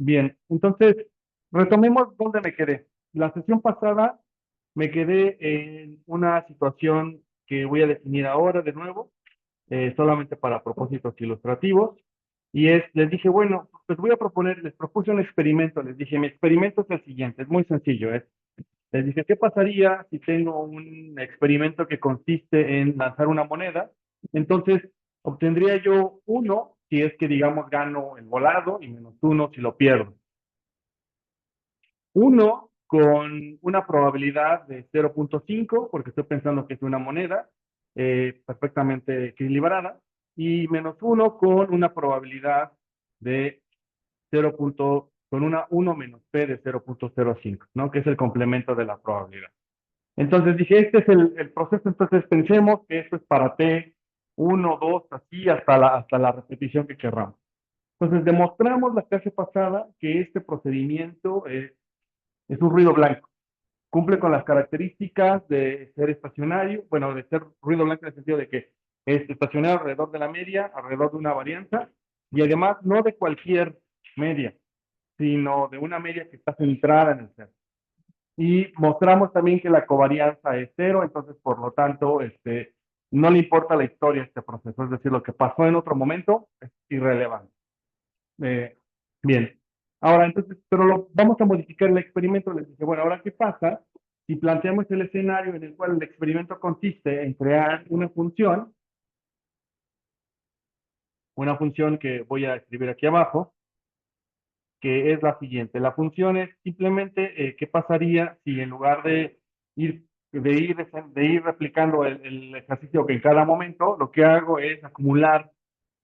Bien, entonces retomemos dónde me quedé. La sesión pasada me quedé en una situación que voy a definir ahora de nuevo, solamente para propósitos ilustrativos. Y les dije, bueno, pues voy a proponer, les propuse un experimento. Les dije, mi experimento es el siguiente, es muy sencillo. Les dije, ¿qué pasaría si tengo un experimento que consiste en lanzar una moneda? Entonces, obtendría yo uno si es que, digamos, gano el volado y menos uno si lo pierdo. Uno con una probabilidad de 0.5, porque estoy pensando que es una moneda perfectamente equilibrada, y menos uno con una probabilidad de 0. Con una uno menos p de 0.05, ¿no? Que es el complemento de la probabilidad. Entonces dije, este es el proceso, entonces pensemos que esto es para t uno 2 así hasta la repetición que querramos. Entonces demostramos la clase pasada que este procedimiento es un ruido blanco. Cumple con las características de ser estacionario, bueno, de ser ruido blanco en el sentido de que es estacionario alrededor de la media, alrededor de una varianza, y además no de cualquier media, sino de una media que está centrada en el centro. Y mostramos también que la covarianza es cero, entonces por lo tanto, no le importa la historia a este proceso, es decir, lo que pasó en otro momento es irrelevante. Eh, bien, ahora entonces, pero vamos a modificar el experimento. Les dije, bueno, ahora qué pasa si planteamos el escenario en el cual el experimento consiste en crear una función que voy a escribir aquí abajo, que es la siguiente. La función es simplemente qué pasaría si en lugar de ir replicando el ejercicio que en cada momento, lo que hago es acumular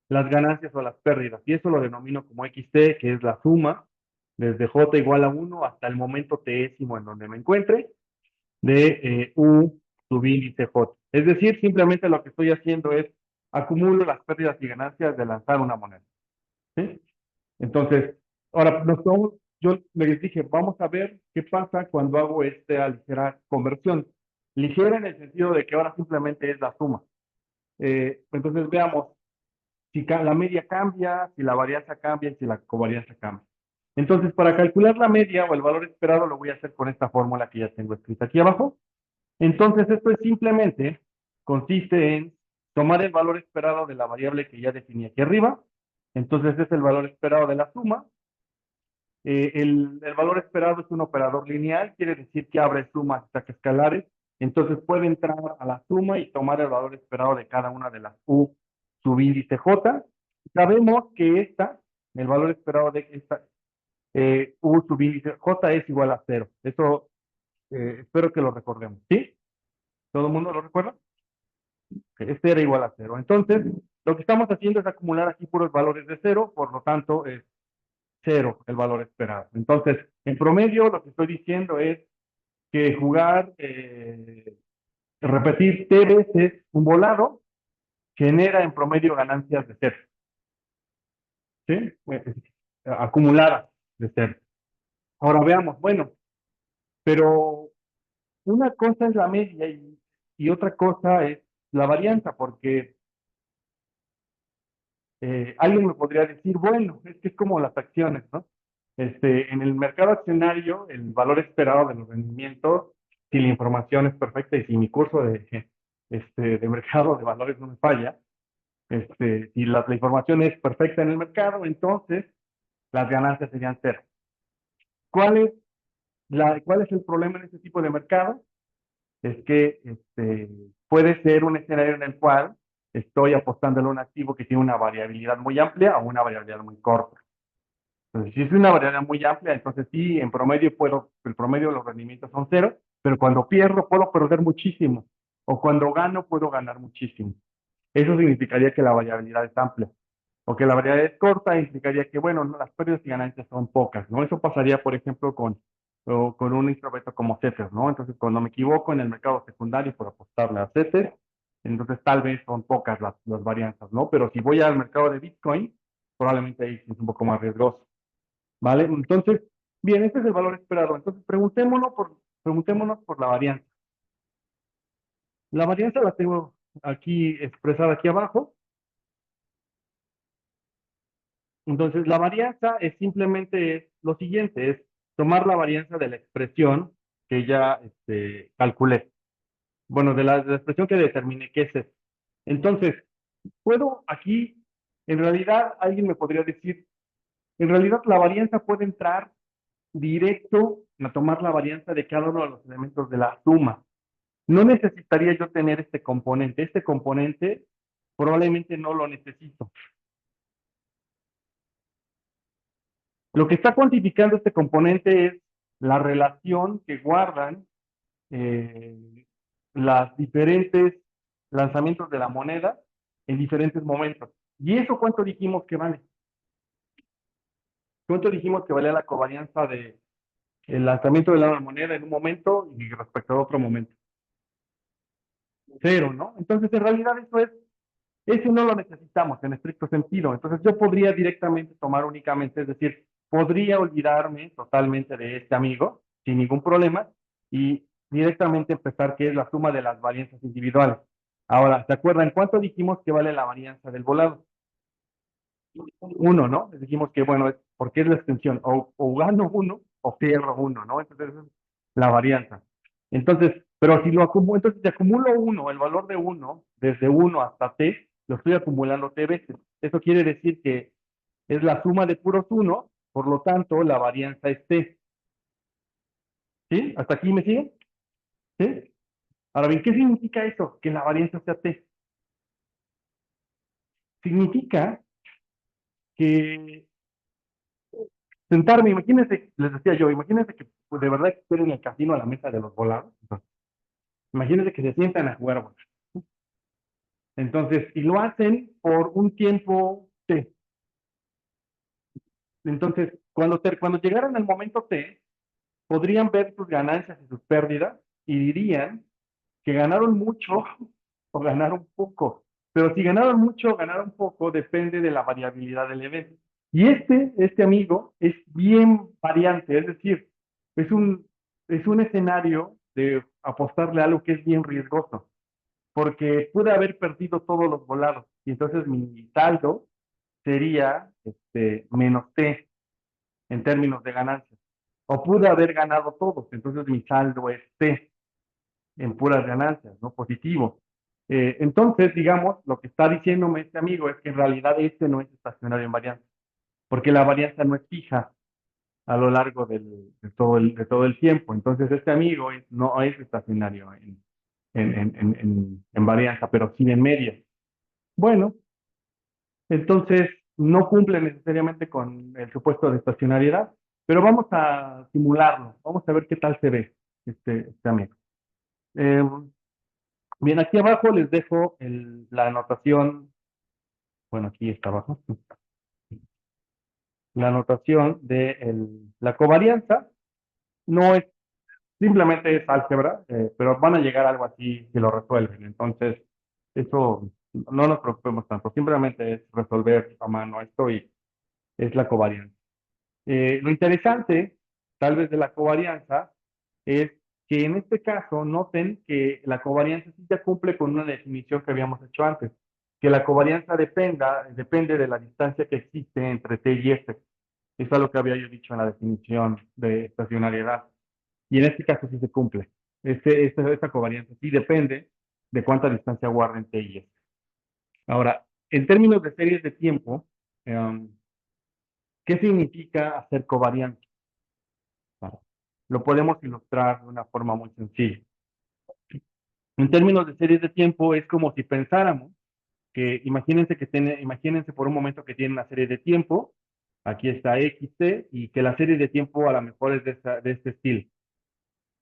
las ganancias o las pérdidas. Y eso lo denomino como XT, que es la suma desde J igual a uno hasta el momento tésimo en donde me encuentre de U subíndice J. Es decir, simplemente lo que estoy haciendo es acumulo las pérdidas y ganancias de lanzar una moneda. ¿Sí? Entonces, ahora yo les dije, vamos a ver qué pasa cuando hago esta ligera conversión. Ligera en el sentido de que ahora simplemente es la suma. Entonces veamos si la media cambia, si la varianza cambia y si la covarianza cambia. Entonces, para calcular la media o el valor esperado, lo voy a hacer con esta fórmula que ya tengo escrita aquí abajo. Entonces, esto es simplemente, consiste en tomar el valor esperado de la variable que ya definí aquí arriba. Entonces, es el valor esperado de la suma. El valor esperado es un operador lineal, quiere decir que abre sumas y saca escalares. Entonces, puede entrar a la suma y tomar el valor esperado de cada una de las U subíndice J. Sabemos que el valor esperado de esta U subíndice J es igual a cero. Eso espero que lo recordemos. ¿Sí? ¿Todo el mundo lo recuerda? Que este era igual a cero. Entonces, lo que estamos haciendo es acumular aquí puros valores de cero, por lo tanto, es cero el valor esperado. Entonces, en promedio, lo que estoy diciendo es que repetir T veces un volado, genera en promedio ganancias de cero. ¿Sí? Acumuladas de cero. Ahora veamos, bueno, pero una cosa es la media y otra cosa es la varianza, porque alguien me podría decir, bueno, es que es como las acciones, ¿no? En el mercado accionario, el valor esperado de los rendimientos, si la información es perfecta y si mi curso de mercado de valores no me falla, si la información es perfecta en el mercado, entonces las ganancias serían cero. ¿Cuál es, cuál es el problema en este tipo de mercado? Es que puede ser un escenario en el cual estoy apostando en un activo que tiene una variabilidad muy amplia o una variabilidad muy corta. Entonces, si es una variabilidad muy amplia, entonces sí, en promedio el promedio de los rendimientos son cero, pero cuando pierdo puedo perder muchísimo, o cuando gano puedo ganar muchísimo. Eso significaría que la variabilidad es amplia, o que la variabilidad es corta, implicaría que, bueno, no, las pérdidas y ganancias son pocas, ¿no? Eso pasaría, por ejemplo, con un instrumento como CETES, ¿no? Entonces, cuando me equivoco en el mercado secundario por apostarle a CETES, entonces tal vez son pocas las varianzas, ¿no? Pero si voy al mercado de Bitcoin, probablemente ahí sí es un poco más riesgoso. ¿Vale? Entonces, bien, este es el valor esperado. Entonces, preguntémonos por la varianza. La varianza la tengo aquí expresada aquí abajo. Entonces, la varianza es simplemente lo siguiente, es tomar la varianza de la expresión que ya calculé. Bueno, de la expresión que determiné que es esto. Entonces, puedo aquí, en realidad, alguien me podría decir, en realidad la varianza puede entrar directo a tomar la varianza de cada uno de los elementos de la suma. No necesitaría yo tener este componente. Este componente probablemente no lo necesito. Lo que está cuantificando este componente es la relación que guardan las diferentes lanzamientos de la moneda en diferentes momentos. ¿Y eso cuánto dijimos que vale? ¿Cuánto dijimos que valía la covarianza de el lanzamiento de la moneda en un momento y respecto a otro momento? Cero, ¿no? Entonces, en realidad eso no lo necesitamos en estricto sentido. Entonces, yo podría directamente tomar únicamente, es decir, podría olvidarme totalmente de este amigo sin ningún problema y directamente empezar que es la suma de las varianzas individuales. Ahora, ¿se acuerdan cuánto dijimos que vale la varianza del volado? Uno, ¿no? Dijimos que, bueno, porque es la extensión, o gano uno o pierdo uno, ¿no? Entonces, esa es la varianza. Entonces, pero si lo acumulo, entonces si acumulo uno, el valor de uno, desde uno hasta t, lo estoy acumulando t veces. Eso quiere decir que es la suma de puros uno, por lo tanto, la varianza es t. ¿Sí? ¿Hasta aquí me siguen? ¿Sí? Ahora bien, ¿qué significa eso? Que la varianza sea t. Significa que sentarme, imagínense, les decía yo, imagínense que pues, de verdad estén en el casino a la mesa de los volados. Entonces, imagínense que se sientan a jugar bolas. Entonces, y lo hacen por un tiempo T. Entonces, cuando llegaran al momento T, podrían ver sus ganancias y sus pérdidas y dirían que ganaron mucho o ganaron poco. Pero si ganaron mucho o ganaron poco, depende de la variabilidad del evento. Y este amigo es bien variante, es decir, es un, es un escenario de apostarle a algo que es bien riesgoso, porque pude haber perdido todos los volados y entonces mi saldo sería menos T en términos de ganancias. O pude haber ganado todos, entonces mi saldo es T en puras ganancias, ¿no? Positivo. Entonces, digamos, lo que está diciéndome este amigo es que en realidad este no es estacionario en varianza, porque la varianza no es fija a lo largo de todo el tiempo. Entonces, este amigo no es estacionario en varianza, pero sí en media. Bueno, entonces no cumple necesariamente con el supuesto de estacionariedad, pero vamos a simularlo, vamos a ver qué tal se ve este amigo. Eh, Bien, aquí abajo les dejo la anotación, bueno, aquí está abajo, la anotación de la covarianza. No es, simplemente es álgebra, pero van a llegar a algo así si lo resuelven. Entonces, eso no nos preocupemos tanto, simplemente es resolver a mano esto y es la covarianza. Lo interesante, tal vez, de la covarianza es que en este caso noten que la covarianza sí ya cumple con una definición que habíamos hecho antes, que la covarianza depende de la distancia que existe entre T y S. Eso es lo que había yo dicho en la definición de estacionariedad. Y en este caso sí se cumple. Esta covarianza sí depende de cuánta distancia guarden T y S. Ahora, en términos de series de tiempo, ¿qué significa hacer covarianza? Lo podemos ilustrar de una forma muy sencilla. En términos de series de tiempo, es como si pensáramos que imagínense por un momento que tienen una serie de tiempo, aquí está XT, y que la serie de tiempo a lo mejor es de este estilo.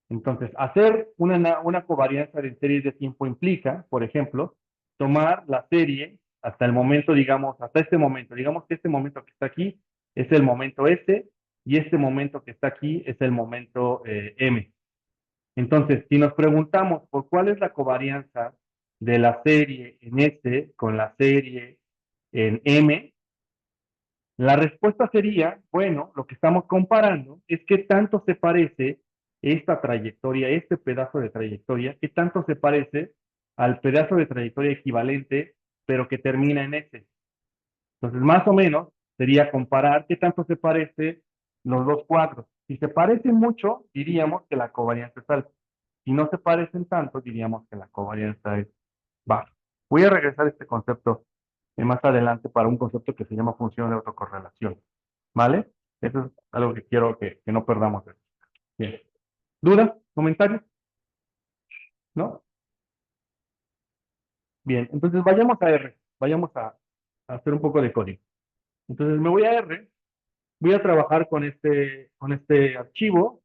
Entonces, hacer una covarianza de series de tiempo implica, por ejemplo, tomar la serie hasta el momento, digamos, hasta este momento. Digamos que este momento que está aquí es el momento S y este momento que está aquí es el momento M. Entonces, si nos preguntamos por cuál es la covarianza de la serie en S con la serie en M, la respuesta sería, bueno, lo que estamos comparando es qué tanto se parece esta trayectoria, este pedazo de trayectoria, qué tanto se parece al pedazo de trayectoria equivalente, pero que termina en S. Entonces, más o menos, sería comparar qué tanto se parece los dos cuadros. Si se parecen mucho, diríamos que la covarianza es alta. Si no se parecen tanto, diríamos que la covarianza es baja. Voy a regresar a este concepto más adelante para un concepto que se llama función de autocorrelación. ¿Vale? Eso es algo que quiero que no perdamos de vista. Bien. ¿Dudas? ¿Comentarios? ¿No? Bien, entonces vayamos a R. Vayamos a hacer un poco de código. Entonces me voy a R. Voy a trabajar con este archivo.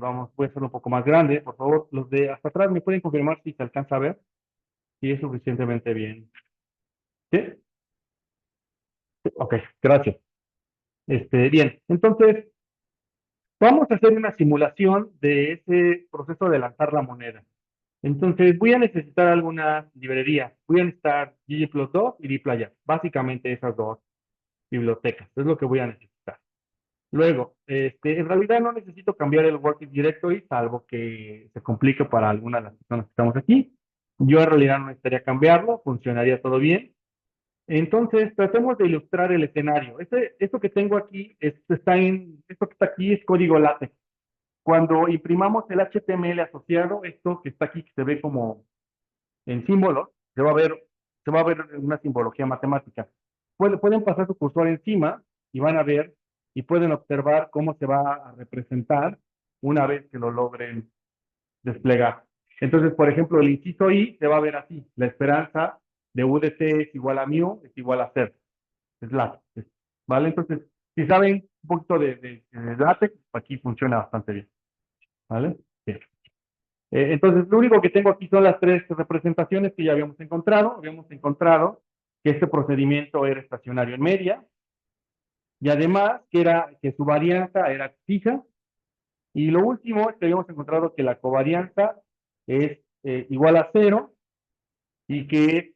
Vamos, voy a hacerlo un poco más grande. Por favor, los de hasta atrás me pueden confirmar si se alcanza a ver. Si es suficientemente bien. ¿Sí? Ok, gracias. Bien, entonces vamos a hacer una simulación de ese proceso de lanzar la moneda. Entonces voy a necesitar algunas librerías. Voy a necesitar ggplot2 y dplyr. Básicamente esas dos bibliotecas. Es lo que voy a necesitar. Luego, en realidad no necesito cambiar el Working Directory, salvo que se complique para algunas de las personas que estamos aquí. Yo en realidad no necesitaría cambiarlo, funcionaría todo bien. Entonces, tratemos de ilustrar el escenario. Esto que tengo aquí, esto que está aquí es código LaTeX. Cuando imprimamos el HTML asociado, esto que está aquí, que se ve como en símbolos, se va a ver una simbología matemática. Pueden pasar su cursor encima y van a ver y pueden observar cómo se va a representar una vez que lo logren desplegar. Entonces, por ejemplo, el inciso I se va a ver así. La esperanza de UDT es igual a mu, es igual a 0. Es LaTeX. ¿Vale? Entonces, si saben un poquito de LaTeX, aquí funciona bastante bien. ¿Vale? Bien. Entonces, lo único que tengo aquí son las tres representaciones que ya habíamos encontrado. Habíamos encontrado que este procedimiento era estacionario en media y además que su varianza era fija. Y lo último es que habíamos encontrado que la covarianza es igual a 0 y que es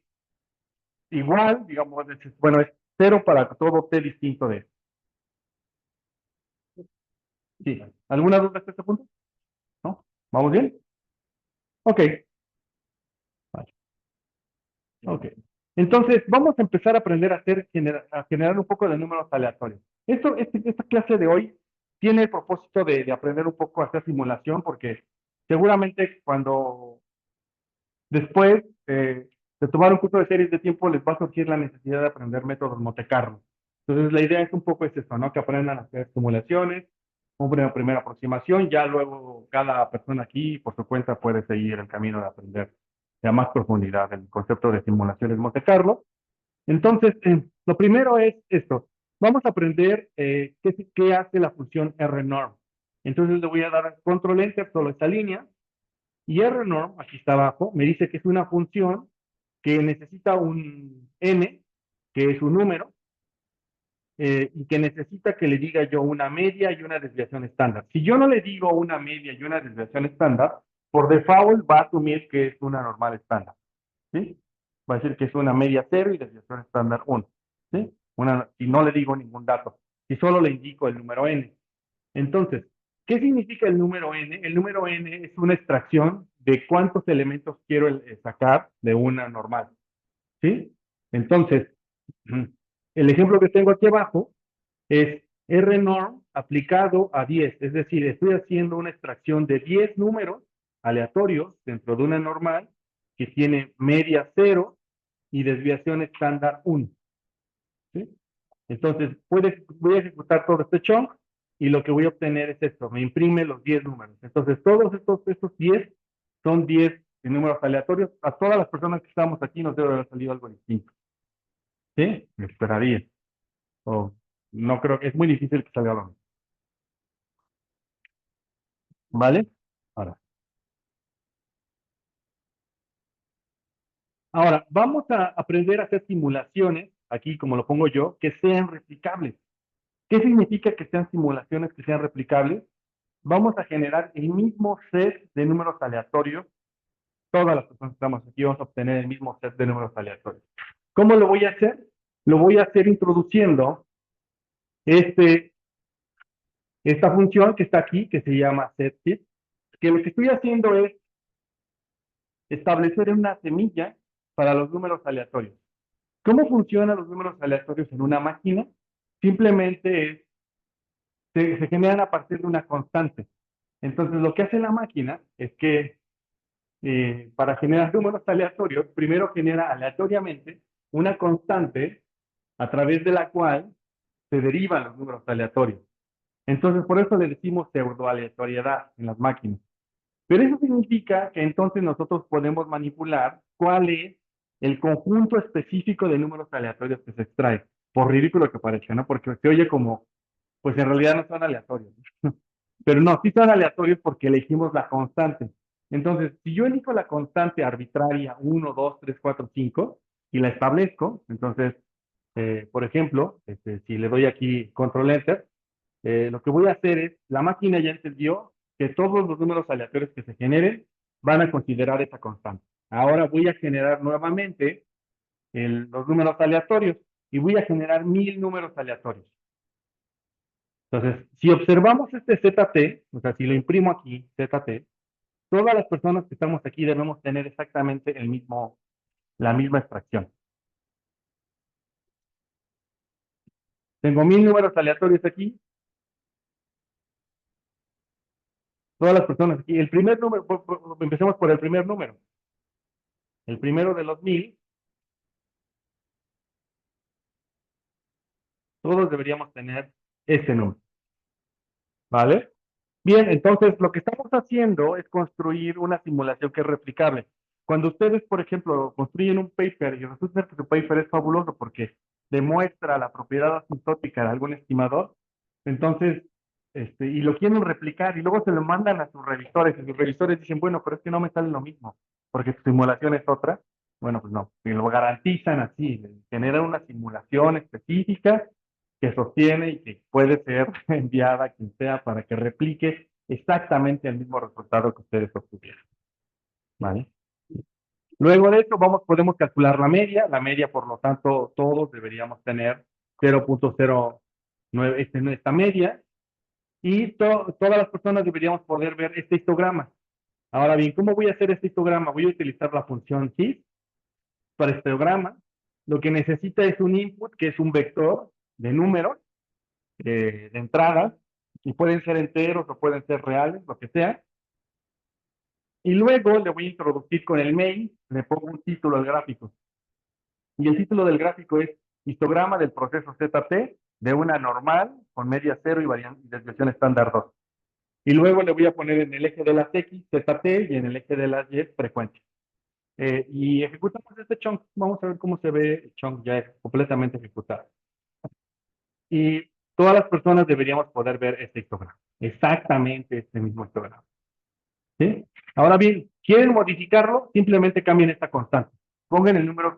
igual, digamos, bueno, es 0 para todo t distinto de. Sí. ¿Alguna duda hasta este punto? ¿No? ¿Vamos bien? Ok. Vale. Ok. Entonces, vamos a empezar a aprender a generar un poco de números aleatorios. Esta clase de hoy tiene el propósito de aprender un poco a hacer simulación, porque seguramente cuando después de tomar un curso de series de tiempo les va a surgir la necesidad de aprender métodos Monte Carlo. Entonces, la idea es un poco eso, ¿no? Que aprendan a hacer simulaciones, una primera aproximación, ya luego cada persona aquí por su cuenta puede seguir el camino de aprender a más profundidad el concepto de simulaciones Monte Carlo. Entonces, lo primero es esto. Vamos a aprender qué hace la función rnorm. Entonces le voy a dar control enter solo esta línea y rnorm, aquí está abajo, me dice que es una función que necesita un n, que es un número, y que necesita que le diga yo una media y una desviación estándar. Si yo no le digo una media y una desviación estándar, por default va a asumir que es una normal estándar. ¿Sí? Va a decir que es una media 0 y desviación estándar 1. ¿Sí? Si no le digo ningún dato, si solo le indico el número n. Entonces, ¿qué significa el número n? El número n es una extracción de cuántos elementos quiero sacar de una normal. ¿Sí? Entonces, el ejemplo que tengo aquí abajo es rnorm aplicado a 10, es decir, estoy haciendo una extracción de 10 números aleatorios dentro de una normal que tiene media 0 y desviación estándar 1. ¿Sí? Entonces, voy a ejecutar todo este chunk y lo que voy a obtener es esto, me imprime los 10 números. Entonces, todos estos 10 son 10 números aleatorios. A todas las personas que estamos aquí nos debe haber salido algo distinto. ¿Sí? Me esperaría. O no creo que es muy difícil que salga lo mismo. ¿Vale? Ahora, vamos a aprender a hacer simulaciones, aquí como lo pongo yo, que sean replicables. ¿Qué significa que sean simulaciones que sean replicables? Vamos a generar el mismo set de números aleatorios. Todas las personas que estamos aquí vamos a obtener el mismo set de números aleatorios. ¿Cómo lo voy a hacer? Lo voy a hacer introduciendo esta función que está aquí, que se llama setSheet, que lo que estoy haciendo es establecer una semilla para los números aleatorios. ¿Cómo funcionan los números aleatorios en una máquina? simplemente se generan a partir de una constante. Entonces, lo que hace la máquina es que para generar números aleatorios, primero genera aleatoriamente una constante a través de la cual se derivan los números aleatorios. Entonces, por eso le decimos pseudoaleatoriedad en las máquinas. Pero eso significa que entonces nosotros podemos manipular cuál es el conjunto específico de números aleatorios que se extrae, por ridículo que parezca, ¿no? Porque se oye como, pues en realidad no son aleatorios. Pero no, sí son aleatorios porque elegimos la constante. Entonces, si yo elijo la constante arbitraria 1, 2, 3, 4, 5 y la establezco, entonces, por ejemplo, si le doy aquí control enter, lo que voy a hacer es, la máquina ya entendió que todos los números aleatorios que se generen van a considerar esa constante. Ahora voy a generar nuevamente los números aleatorios y voy a generar 1000 números aleatorios. Entonces, si observamos este ZT, o sea, si lo imprimo aquí, ZT, todas las personas que estamos aquí debemos tener exactamente la misma extracción. Tengo 1000 números aleatorios aquí, todas las personas aquí. El primer número, empecemos por el primer número. El primero de los 1000, todos deberíamos tener ese número, ¿vale? Bien, entonces lo que estamos haciendo es construir una simulación que es replicable. Cuando ustedes, por ejemplo, construyen un paper y resulta que su paper es fabuloso porque demuestra la propiedad asintótica de algún estimador, entonces, y lo quieren replicar y luego se lo mandan a sus revisores y sus revisores dicen, bueno, pero es que no me sale lo mismo porque su simulación es otra. Bueno, pues no, y lo garantizan así, generan una simulación específica que sostiene y que puede ser enviada a quien sea para que replique exactamente el mismo resultado que ustedes obtuvieron. ¿Vale? Luego de esto podemos calcular la media, por lo tanto, todos deberíamos tener 0.09 esta media, y todas las personas deberíamos poder ver este histograma. Ahora bien, ¿cómo voy a hacer este histograma? Voy a utilizar la función hist para histograma. Lo que necesita es un input, que es un vector de números, de entradas, y pueden ser enteros o pueden ser reales, lo que sea. Y luego le voy a introducir con el main, le pongo un título al gráfico. Y el título del gráfico es histograma del proceso ZT de una normal con media cero y desviación estándar 2. Y luego le voy a poner en el eje de las X, ZT, y en el eje de las Y, frecuencia. Y ejecutamos este chunk. Vamos a ver cómo se ve el chunk ya completamente ejecutado. Y todas las personas deberíamos poder ver este histograma. Exactamente este mismo histograma. ¿Sí? Ahora bien, ¿quieren modificarlo? Simplemente cambien esta constante. Pongan el número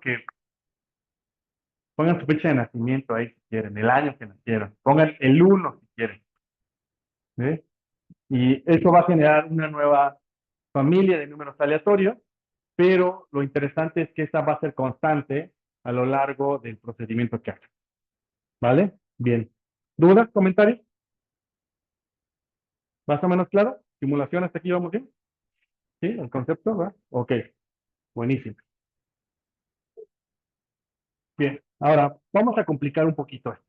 pongan su fecha de nacimiento ahí si quieren, el año que nacieron. Pongan el 1 si quieren. ¿Sí? Y eso va a generar una nueva familia de números aleatorios, pero lo interesante es que esta va a ser constante a lo largo del procedimiento que haga. ¿Vale? Bien. ¿Dudas, comentarios? ¿Más o menos claro? ¿Simulación hasta aquí vamos bien? ¿Sí? ¿El concepto? ¿Va? Ok. Buenísimo. Bien. Ahora, vamos a complicar un poquito esto.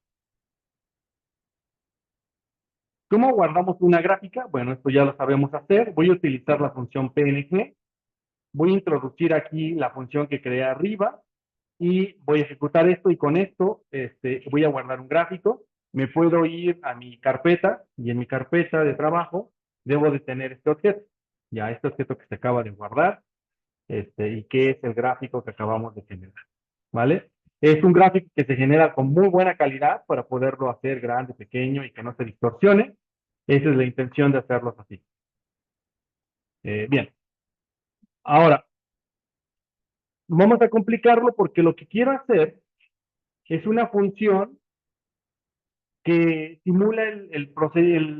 ¿Cómo guardamos una gráfica? Bueno, esto ya lo sabemos hacer. Voy a utilizar la función PNG. Voy a introducir aquí la función que creé arriba y voy a ejecutar esto y con esto voy a guardar un gráfico. Me puedo ir a mi carpeta y en mi carpeta de trabajo debo de tener este objeto. Ya, este objeto que se acaba de guardar y que es el gráfico que acabamos de generar. ¿Vale? Es un gráfico que se genera con muy buena calidad para poderlo hacer grande, pequeño y que no se distorsione. Esa es la intención de hacerlos así. Bien, ahora vamos a complicarlo porque lo que quiero hacer es una función que simula el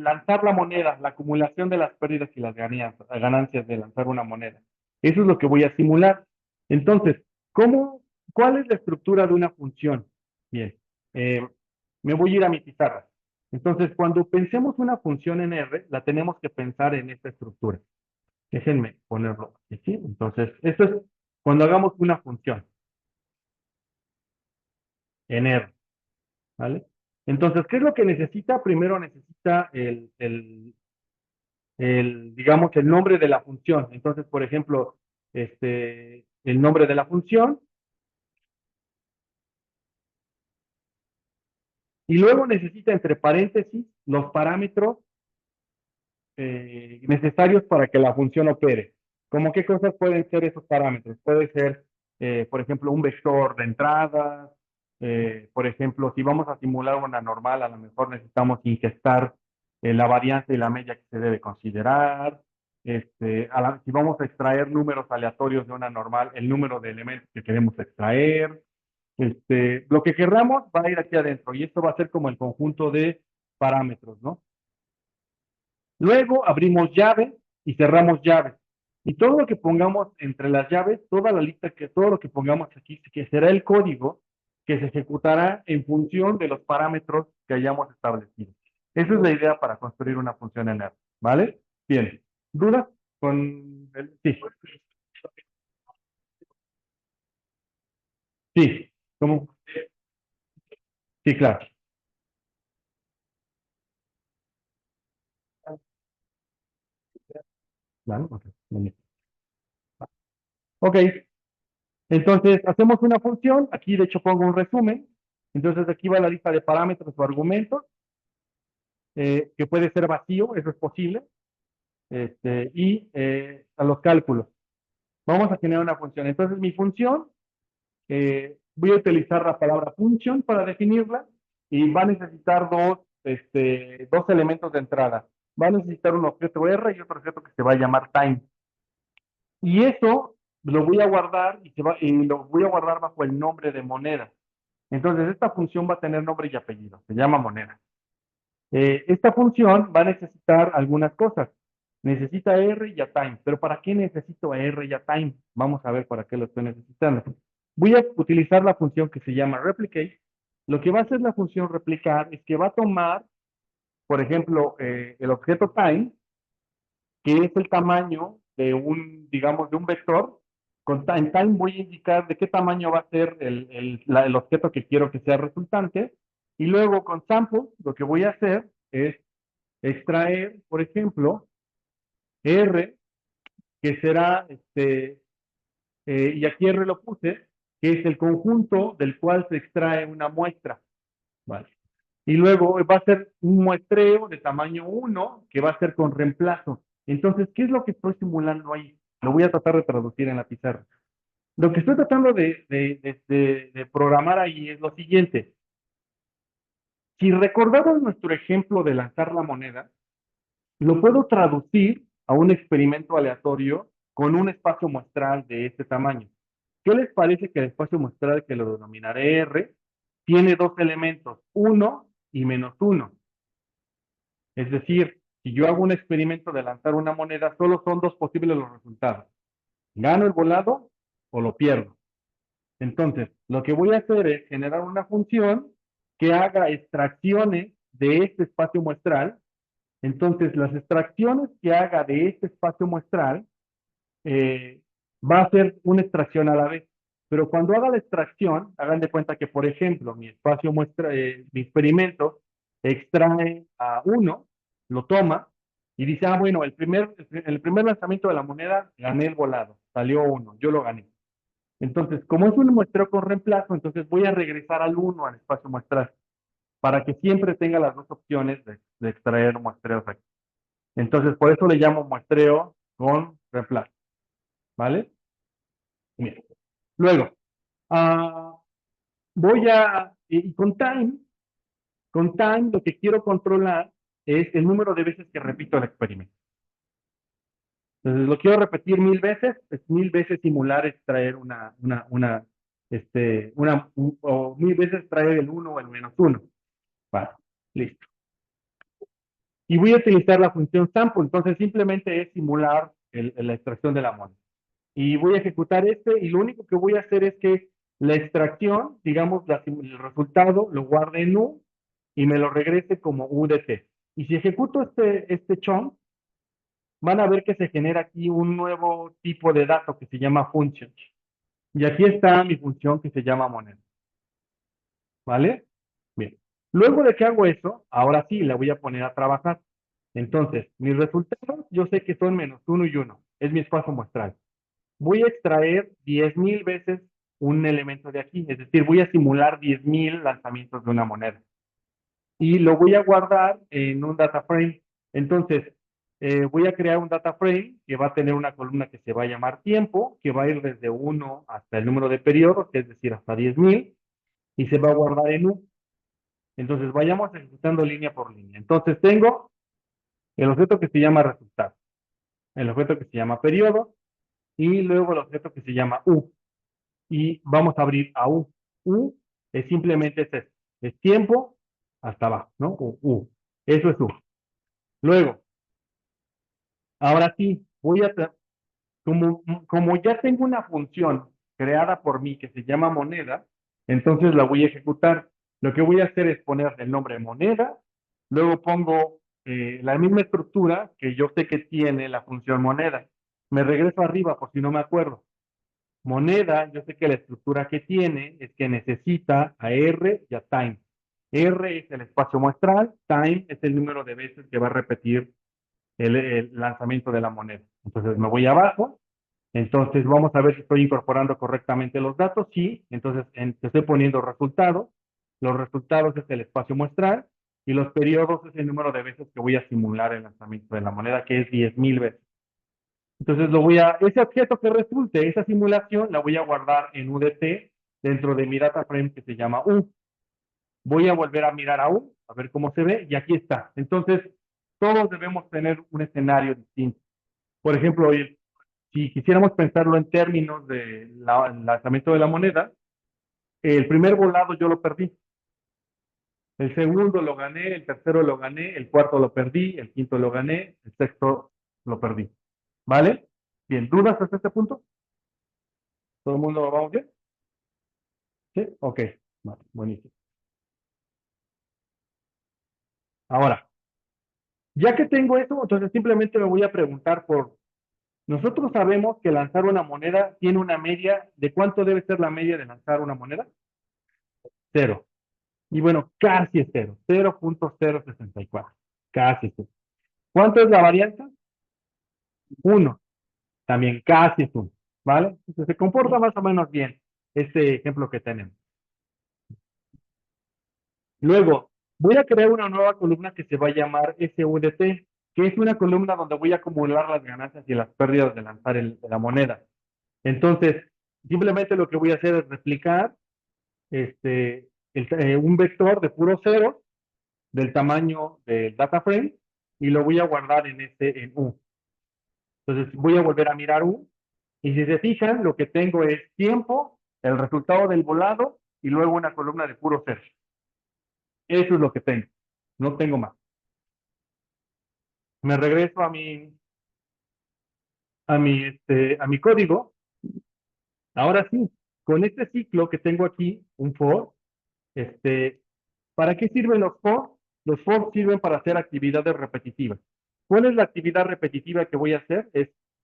lanzar la moneda, la acumulación de las pérdidas y las ganancias de lanzar una moneda. Eso es lo que voy a simular. Entonces, ¿cuál es la estructura de una función? Bien, eh, me voy a ir a mi pizarra. Entonces, cuando pensemos una función en R, la tenemos que pensar en esta estructura. Déjenme ponerlo aquí. Entonces, esto es cuando hagamos una función en R, ¿vale? Entonces, ¿qué es lo que necesita? Primero necesita digamos, el nombre de la función. Entonces, por ejemplo, el nombre de la función y luego necesita entre paréntesis los parámetros necesarios para que la función opere. ¿Cómo qué cosas pueden ser esos parámetros? Puede ser, por ejemplo, un vector de entrada. Por ejemplo, si vamos a simular una normal, a lo mejor necesitamos ingestar la varianza y la media que se debe considerar. Si vamos a extraer números aleatorios de una normal, el número de elementos que queremos extraer. Lo que querramos va a ir aquí adentro y esto va a ser como el conjunto de parámetros, ¿no? Luego abrimos llaves y cerramos llaves. Y todo lo que pongamos entre las llaves, toda la lista, todo lo que pongamos aquí, que será el código que se ejecutará en función de los parámetros que hayamos establecido. Esa es la idea para construir una función en R, ¿vale? Bien. ¿Dudas con el? Sí, sí. ¿Cómo? Sí, claro. Claro, ok. Bien. Ok, entonces hacemos una función. Aquí de hecho pongo un resumen. Entonces aquí va la lista de parámetros o argumentos. Que puede ser vacío, eso es posible, y a los cálculos. Vamos a generar una función. Entonces, mi función, voy a utilizar la palabra function para definirla y va a necesitar dos elementos de entrada. Va a necesitar un objeto R y otro objeto que se va a llamar time. Y eso lo voy a guardar y lo voy a guardar bajo el nombre de moneda. Entonces, esta función va a tener nombre y apellido, se llama moneda. Esta función va a necesitar algunas cosas. Necesita R y a time. Pero ¿para qué necesito a R y a time? Vamos a ver para qué lo estoy necesitando. Voy a utilizar la función que se llama replicate. Lo que va a hacer la función replicar es que va a tomar, por ejemplo, el objeto time, que es el tamaño de digamos, de un vector. En time voy a indicar de qué tamaño va a ser el objeto que quiero que sea resultante. Y luego con sample, lo que voy a hacer es extraer, por ejemplo, R, que será, y aquí R lo puse, que es el conjunto del cual se extrae una muestra, ¿vale? Y luego va a ser un muestreo de tamaño 1 que va a ser con reemplazo. Entonces, ¿qué es lo que estoy simulando ahí? Lo voy a tratar de traducir en la pizarra. Lo que estoy tratando de programar ahí es lo siguiente. Si recordamos nuestro ejemplo de lanzar la moneda, lo puedo traducir a un experimento aleatorio con un espacio muestral de este tamaño. ¿Qué les parece que el espacio muestral, que lo denominaré R, tiene dos elementos, 1 y -1? Es decir, si yo hago un experimento de lanzar una moneda, solo son dos posibles los resultados. ¿Gano el volado o lo pierdo? Entonces, lo que voy a hacer es generar una función que haga extracciones de este espacio muestral. Entonces, las extracciones que haga de este espacio muestral eh, va a ser una extracción a la vez. Pero cuando haga la extracción, hagan de cuenta que, por ejemplo, mi espacio muestra, mi experimento extrae a 1, lo toma y dice, ah, bueno, el primer lanzamiento de la moneda gané el volado, salió 1, yo lo gané. Entonces, como es un muestreo con reemplazo, entonces voy a regresar al 1 al espacio muestral para que siempre tenga las dos opciones de extraer muestreos aquí. Entonces, por eso le llamo muestreo con reemplazo, ¿vale? Bien. Luego, ah, y con time lo que quiero controlar es el número de veces que repito el experimento. Entonces, lo quiero repetir 1000 veces, es 1000 veces simular extraer o 1000 veces traer el 1 o el -1. Vale, listo. Y voy a utilizar la función sample, entonces simplemente es simular la extracción de la moneda. Y voy a ejecutar y lo único que voy a hacer es que la extracción, digamos, el resultado lo guarde en U y me lo regrese como UDT. Y si ejecuto este chunk, van a ver que se genera aquí un nuevo tipo de dato que se llama function. Y aquí está mi función que se llama moneda. ¿Vale? Bien. Luego de que hago eso, ahora sí la voy a poner a trabajar. Entonces, mis resultados yo sé que son -1 y 1. Es mi espacio muestral. Voy a extraer 10,000 veces un elemento de aquí. Es decir, voy a simular 10,000 lanzamientos de una moneda. Y lo voy a guardar en un data frame. Entonces, voy a crear un data frame que va a tener una columna que se va a llamar tiempo, que va a ir desde 1 hasta el número de periodos, es decir, hasta 10,000, y se va a guardar en U. Entonces, vayamos ejecutando línea por línea. Entonces, tengo el objeto que se llama resultado, el objeto que se llama periodo, y luego el objeto que se llama U. Y vamos a abrir a U. U es simplemente es tiempo hasta abajo, ¿no? U. Eso es U. Luego, ahora sí, como ya tengo una función creada por mí que se llama moneda, entonces la voy a ejecutar. Lo que voy a hacer es poner el nombre moneda, luego pongo la misma estructura que yo sé que tiene la función moneda. Me regreso arriba por si no me acuerdo. Moneda, yo sé que la estructura que tiene es que necesita a R y a time. R es el espacio muestral, time es el número de veces que va a repetir el lanzamiento de la moneda. Entonces me voy abajo, entonces vamos a ver si estoy incorporando correctamente los datos. Sí, entonces estoy poniendo resultados. Los resultados es el espacio muestral y los periodos es el número de veces que voy a simular el lanzamiento de la moneda, que es 10,000 veces. Entonces ese objeto que resulte, esa simulación, la voy a guardar en UDT dentro de mi data frame que se llama U. Voy a volver a mirar a U, a ver cómo se ve, y aquí está. Entonces, todos debemos tener un escenario distinto. Por ejemplo, si quisiéramos pensarlo en términos del lanzamiento de la moneda, el primer volado yo lo perdí, el segundo lo gané, el tercero lo gané, el cuarto lo perdí, el quinto lo gané, el sexto lo perdí. ¿Vale? Bien, ¿dudas hasta este punto? ¿Todo el mundo vamos bien? ¿Sí? Ok, vale, buenísimo. Ahora, ya que tengo eso, entonces simplemente me voy a preguntar nosotros sabemos que lanzar una moneda tiene una media, ¿de cuánto debe ser la media de lanzar una moneda? Cero. Y bueno, casi es cero, 0,064. Casi es cero. ¿Cuánto es la varianza? Uno. También casi es uno. ¿Vale? Entonces se comporta más o menos bien este ejemplo que tenemos. Luego, voy a crear una nueva columna que se va a llamar SUDT, que es una columna donde voy a acumular las ganancias y las pérdidas de lanzar la moneda. Entonces, simplemente lo que voy a hacer es replicar un vector de puro cero del tamaño del data frame y lo voy a guardar en U. Entonces voy a volver a mirar U y si se fijan, lo que tengo es tiempo, el resultado del volado y luego una columna de puro cero. Eso es lo que tengo. No tengo más. Me regreso a mi código. Ahora sí, con este ciclo que tengo aquí, un for, este, ¿para qué sirven los for? Los for sirven para hacer actividades repetitivas. ¿Cuál es la actividad repetitiva que voy a hacer?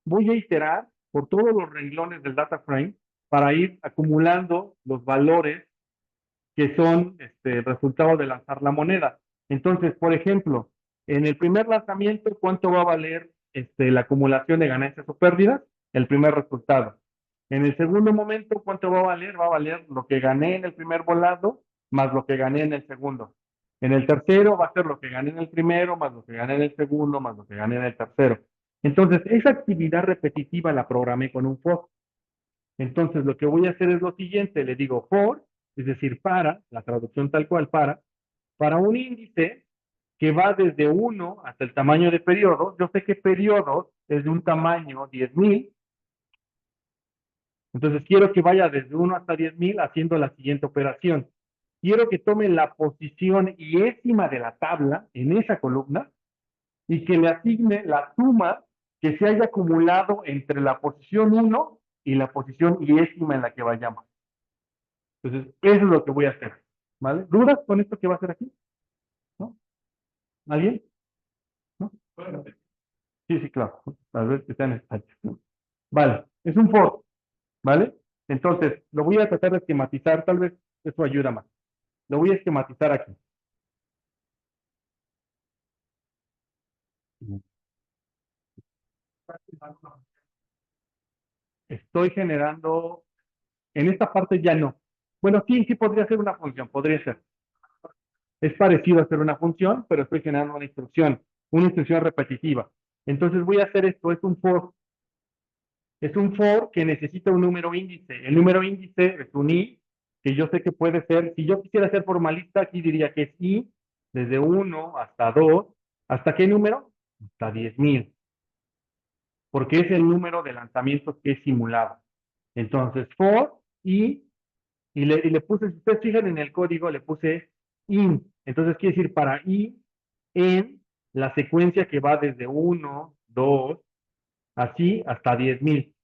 Voy a iterar por todos los renglones del data frame para ir acumulando los valores que son el resultado de lanzar la moneda. Entonces, por ejemplo, en el primer lanzamiento, ¿cuánto va a valer la acumulación de ganancias o pérdidas? El primer resultado. En el segundo momento, ¿cuánto va a valer? Va a valer lo que gané en el primer volado más lo que gané en el segundo. En el tercero va a ser lo que gané en el primero, más lo que gané en el segundo, más lo que gané en el tercero. Entonces, esa actividad repetitiva la programé con un for. Entonces, lo que voy a hacer es lo siguiente, le digo for, es decir, la traducción tal cual para un índice que va desde 1 hasta el tamaño de periodos, yo sé que periodos es de un tamaño 10,000, entonces quiero que vaya desde 1 hasta 10,000 haciendo la siguiente operación. Quiero que tome la posición iésima de la tabla en esa columna y que le asigne la suma que se haya acumulado entre la posición 1 y la posición iésima en la que vayamos. Entonces, eso es lo que voy a hacer. ¿Vale? ¿Dudas con esto que va a hacer aquí? ¿No? ¿Alguien? ¿No? Sí, sí, claro. A ver que están en espacio. Vale, es un for, ¿vale? Entonces, lo voy a tratar de esquematizar, tal vez eso ayuda más. Lo voy a esquematizar aquí. Estoy generando, en esta parte ya no. Bueno, sí, sí podría ser una función, podría ser. Es parecido a ser una función, pero estoy generando una instrucción repetitiva. Entonces voy a hacer esto, es un for que necesita un número índice. El número índice es un i, que yo sé que puede ser, si yo quisiera ser formalista, aquí diría que es i, desde 1 hasta 2. ¿Hasta qué número? Hasta 10,000, porque es el número de lanzamientos que es simulado. Entonces, for i, y le puse, si ustedes fijan en el código, le puse in. Entonces, quiere decir para i, en la secuencia que va desde 1, 2, así hasta 10,000.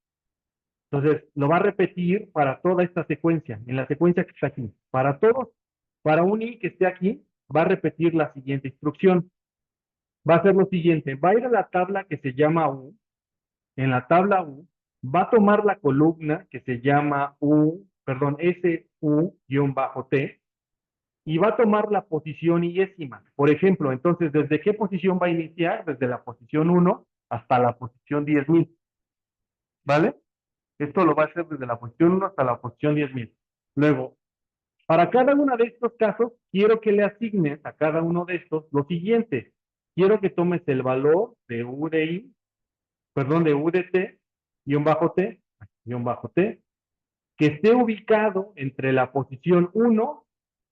Entonces, lo va a repetir para toda esta secuencia, en la secuencia que está aquí. Para todos, para un i que esté aquí, va a repetir la siguiente instrucción. Va a hacer lo siguiente, va a ir a la tabla que se llama u. En la tabla u, va a tomar la columna que se llama SU-T, y va a tomar la posición iésima. Por ejemplo, entonces, ¿desde qué posición va a iniciar? Desde la posición 1 hasta la posición 10,000, ¿vale? Esto lo va a hacer desde la posición 1 hasta la posición 10,000. Luego, para cada uno de estos casos, quiero que le asignes a cada uno de estos lo siguiente. Quiero que tomes el valor de U de I, perdón, de U de T, guión bajo T, que esté ubicado entre la posición 1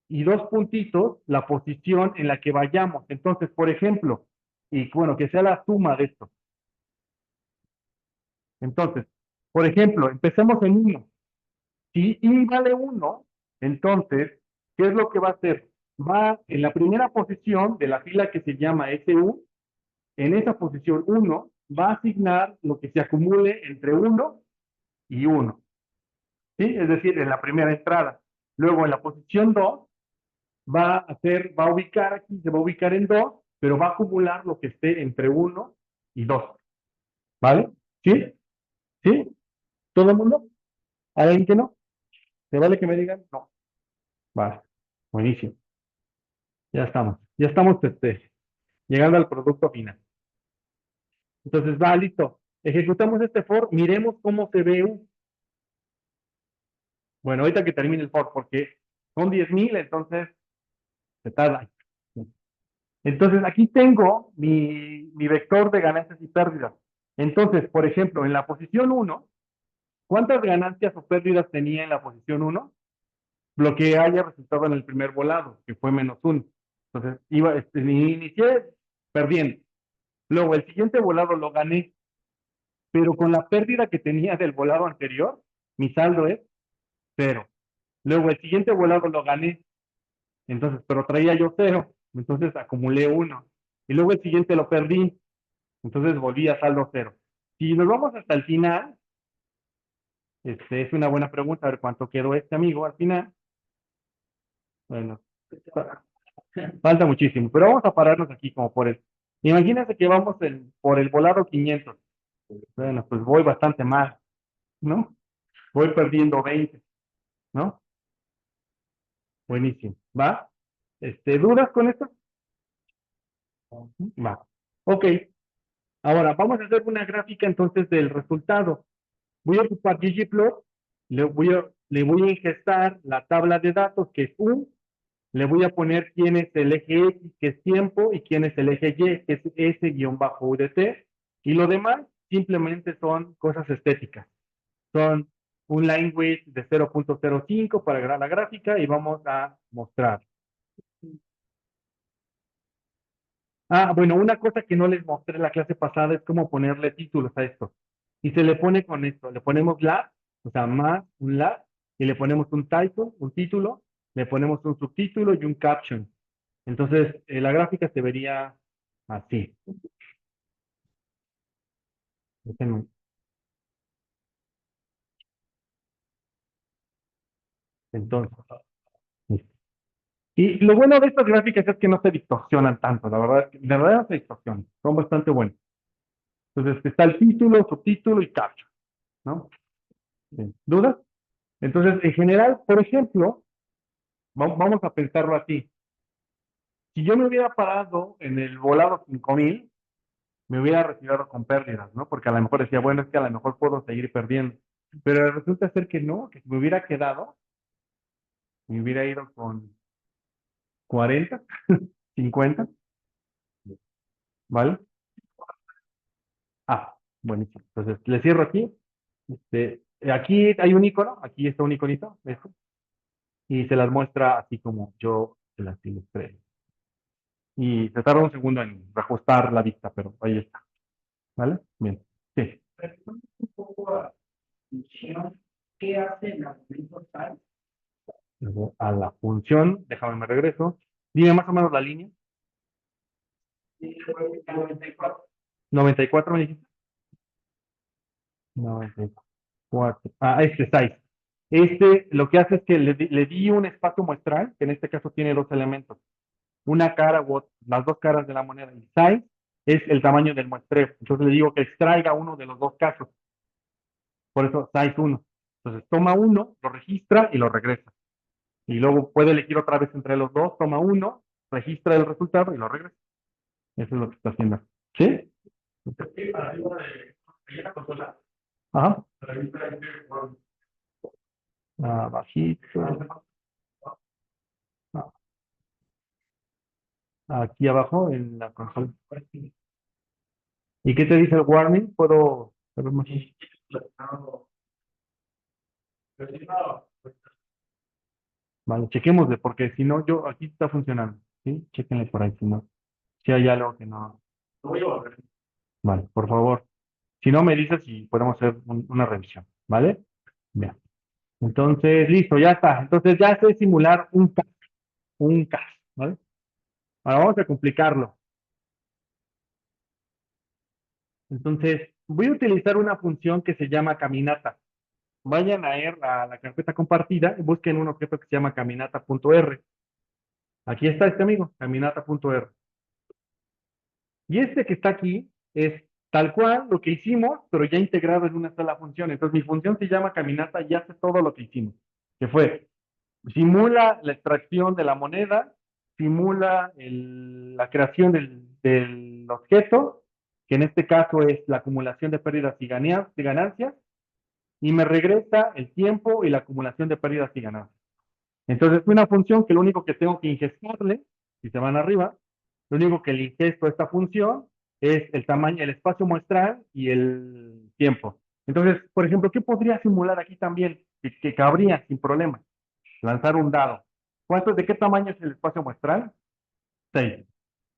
y dos puntitos, la posición en la que vayamos. Entonces, por ejemplo, y bueno, que sea la suma de esto. Entonces, por ejemplo, empecemos en 1. Si I vale 1, entonces, ¿qué es lo que va a hacer? Va en la primera posición de la fila que se llama SU, en esa posición 1, va a asignar lo que se acumule entre 1 y 1. ¿Sí? Es decir, en la primera entrada. Luego, en la posición 2, va a ubicar aquí, se va a ubicar en 2, pero va a acumular lo que esté entre 1 y 2. ¿Vale? ¿Sí? ¿Sí? ¿Todo el mundo? ¿Hay alguien que no? ¿Se vale que me digan? No. Vale. Buenísimo. Ya estamos. Ya estamos llegando al producto final. Entonces, va, listo. Ejecutamos este for, miremos cómo se ve. Bueno, ahorita que termine el for, porque son 10,000, entonces se tarda. Entonces, aquí tengo mi vector de ganancias y pérdidas. Entonces, por ejemplo, en la posición 1, ¿cuántas ganancias o pérdidas tenía en la posición 1? Lo que haya resultado en el primer volado, que fue -1. Entonces, inicié perdiendo. Luego, el siguiente volado lo gané, pero con la pérdida que tenía del volado anterior, mi saldo es 0. Luego, el siguiente volado lo gané, entonces, pero traía yo 0, entonces acumulé 1. Y luego el siguiente lo perdí, entonces volví a saldo 0. Si nos vamos hasta el final, es una buena pregunta, a ver cuánto quedó este amigo al final. Bueno, falta muchísimo, pero vamos a pararnos aquí como por el. Imagínense que vamos por el volado 500. Bueno, pues voy bastante mal, ¿no? Voy perdiendo 20, ¿no? Buenísimo. ¿Va? ¿Dudas con esto? Va. Ok. Ahora vamos a hacer una gráfica entonces del resultado. Voy a ocupar ggplot, le voy a ingestar la tabla de datos que es U, le voy a poner quién es el eje X, que es tiempo, y quién es el eje Y, que es S-UDT, y lo demás simplemente son cosas estéticas. Son un line width de 0.05 para grabar la gráfica y vamos a mostrar. Bueno, una cosa que no les mostré en la clase pasada es cómo ponerle títulos a esto. Y se le pone con esto, le ponemos lab, o sea, más un lab, y le ponemos un title, un título, le ponemos un subtítulo y un caption. Entonces, la gráfica se vería así. Déjenme. Entonces, y lo bueno de estas gráficas es que no se distorsionan tanto, la verdad, la verdad no se distorsionan, son bastante buenos. Entonces, está el título, subtítulo y caption, ¿no? Bien. ¿Dudas? Entonces, en general, por ejemplo, vamos a pensarlo así. Si yo me hubiera parado en el volado 5,000, me hubiera retirado con pérdidas, ¿no? Porque a lo mejor decía, bueno, es que a lo mejor puedo seguir perdiendo. Pero resulta ser que no, que si me hubiera quedado, me hubiera ido con 40, 50, ¿vale? Ah, buenísimo. Entonces, le cierro aquí. Aquí hay un icono, aquí está un iconito, esto, y se las muestra así como yo se las ilustré. Y se tarda un segundo en reajustar la vista, pero ahí está, ¿vale? Bien. Sí. Un poco a función, ¿qué hace la función tal? Luego a la función, déjame me regreso. Dime más o menos la línea. Sí, 94. 94 me dijiste. 94. Ah, este size. Este lo que hace es que le di un espacio muestral, que en este caso tiene dos elementos, una cara las dos caras de la moneda. Y size es el tamaño del muestreo. Entonces le digo que extraiga uno de los dos casos. Por eso size uno. Entonces toma uno, lo registra y lo regresa. Y luego puede elegir otra vez entre los dos, toma uno, registra el resultado y lo regresa. Eso es lo que está haciendo. ¿Sí? Sí, para arriba de la consola. Ajá. Abajito. Aquí abajo en la consola. ¿Y qué te dice el warning? ¿Puedo saber más? Vale, chequémosle, porque si no, yo aquí está funcionando. ¿Sí? Chequenle por ahí, si no. Si hay algo que no. Vale, por favor. Si no, me dices si podemos hacer una revisión. ¿Vale? Bien. Entonces, listo, ya está. Entonces ya sé simular un caso, ¿vale? Ahora vamos a complicarlo. Entonces, voy a utilizar una función que se llama caminata. Vayan a ir a la carpeta compartida y busquen un objeto que se llama caminata.r. Aquí está este amigo, caminata.r. Y este que está aquí es tal cual lo que hicimos, pero ya integrado en una sola función. Entonces, mi función se llama caminata y hace todo lo que hicimos, que fue simula la extracción de la moneda, simula la creación del objeto, que en este caso es la acumulación de pérdidas y ganancias, y me regresa el tiempo y la acumulación de pérdidas y ganancias. Entonces, es una función que lo único que tengo que ingestarle, si se van arriba, lo único que le ingesto a esta función es el tamaño, el espacio muestral y el tiempo. Entonces, por ejemplo, ¿qué podría simular aquí también? Que cabría sin problema. Lanzar un dado. ¿De qué tamaño es el espacio muestral? 6.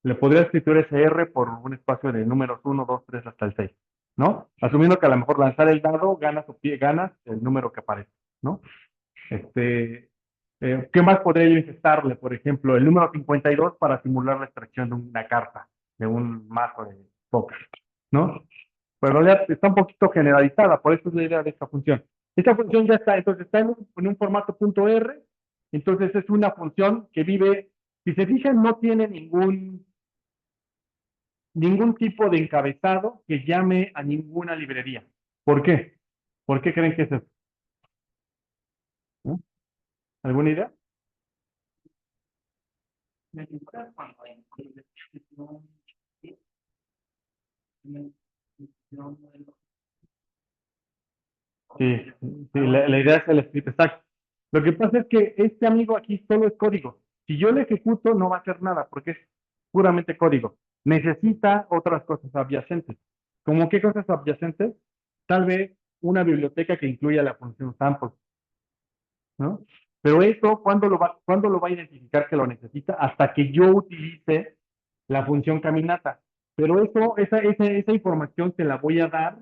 Le podría escribir ese R por un espacio de números 1, 2, 3 hasta el 6, ¿no? Asumiendo que a lo mejor lanzar el dado ganas el número que aparece, ¿no? Este, ¿Qué más podría yo ingestarle? Por ejemplo, el número 52 para simular la extracción de una carta, de un mazo de póker, ¿no? Pero en realidad está un poquito generalizada, por eso es la idea de esta función. Esta función ya está, entonces está en un formato .r, entonces es una función que vive, si se fijan, no tiene ningún tipo de encabezado que llame a ninguna librería. ¿Por qué? ¿Por qué creen que es eso? ¿No? ¿Alguna idea? Sí, sí, la idea es el script exacto. Lo que pasa es que este amigo aquí solo es código. Si yo le ejecuto, no va a hacer nada porque es puramente código. Necesita otras cosas adyacentes. ¿Cómo qué cosas adyacentes? Tal vez una biblioteca que incluya la función sample, ¿no? Pero eso, ¿cuándo lo va a identificar que lo necesita? Hasta que yo utilice la función caminata. Pero esa información se la voy a dar